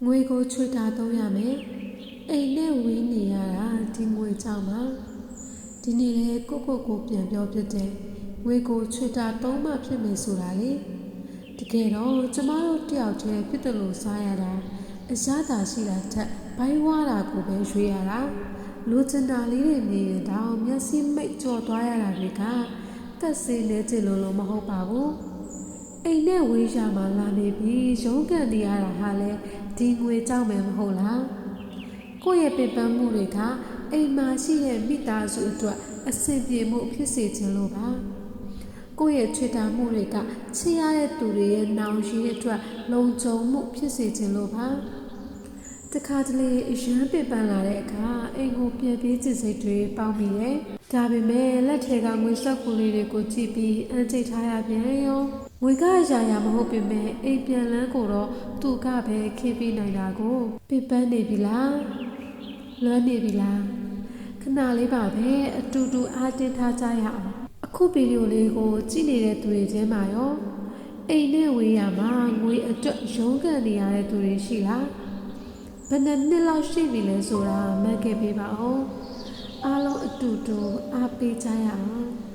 ငွေကိုချွေတာသုံးရမယ်အိမ်နဲ့ဝေးနေရတာဒီငွေကြောင့်ပါဒီနေ့လေကိုပြန်ပြောဖြစ်တယ်ငွေကိုချွေတာသုံးမှဖြစ်မယ်ဆိုတာလေတကယ်တော့ကျမတို့တယောက်တည်းဖြစ်တယ်လို့စားရတာအရသာရှိတာထက်ဘိုင်းဝါတာကိုပဲရွေးရတာလူချင်တာလေးတွေမြင်ရင်တော့မျက်စိမိတ်ကြော်သွားရတာတွေကတက်စေးနေကြလို့မဟုတ်ပါဘူးအိမ်နဲ့ဝေးရမှာလာနေပြီးရုံးကန်နေရတာဟာလဲဒီငွေကြောင့်ပဲမဟုတ်လားကိုယ့်ရဲ့ပင်ပန်းမှုတွေကအိမ်မှာရှိတဲ့မိသားစုအတွက်အဆင်ပြေမှုဖြစ်စေခြင်းလို့ပါကိုယ့်ရဲ့ချွေတာမှုတွေကချစ်ရတဲ့သူတွေရဲ့နောင်ရှိတဲ့အတွက်လုံခြုံမှုဖြစ်စေခြင်းလို့ပါတခါတလေအရန်ပင်ပန်းလာတဲ့အခါအိမ်ကိုပြန်ပြေးစိတ်တွေပေါင်းမိတယ်ဒါပေမဲ့လက်ထဲကငွေဆက်ကူလေးတွေကိုကြည့်ပြီးအန်တိတ်ထားရပြန်ရောငွေကရာမဟုတ်ပေမဲ့အိမ်ပြန်လန်းကိုတော့သူကပဲခင်းပြီးနိုင်တာကိုပင်ပန်းနေပြီလားလွမ်းနေပြီလားခဏလေးပါပဲအတူတူအားတင်းထားကြရအောင်အခုဗီဒီယိုလေးကိုကြည့်နေတဲ့သူတွေထဲမှာရောအိမ်နဲ့ဝေးရမှာငွေအတွက်ရုန်းကန်နေရတဲ့သူတွေရှိလားဘယ်နှစ်လောက်ရှိပြီလဲဆိုတာမှတ်ခဲ့ပေးပါဦးအားလုံးအတူတူအားပေးကြရအောင်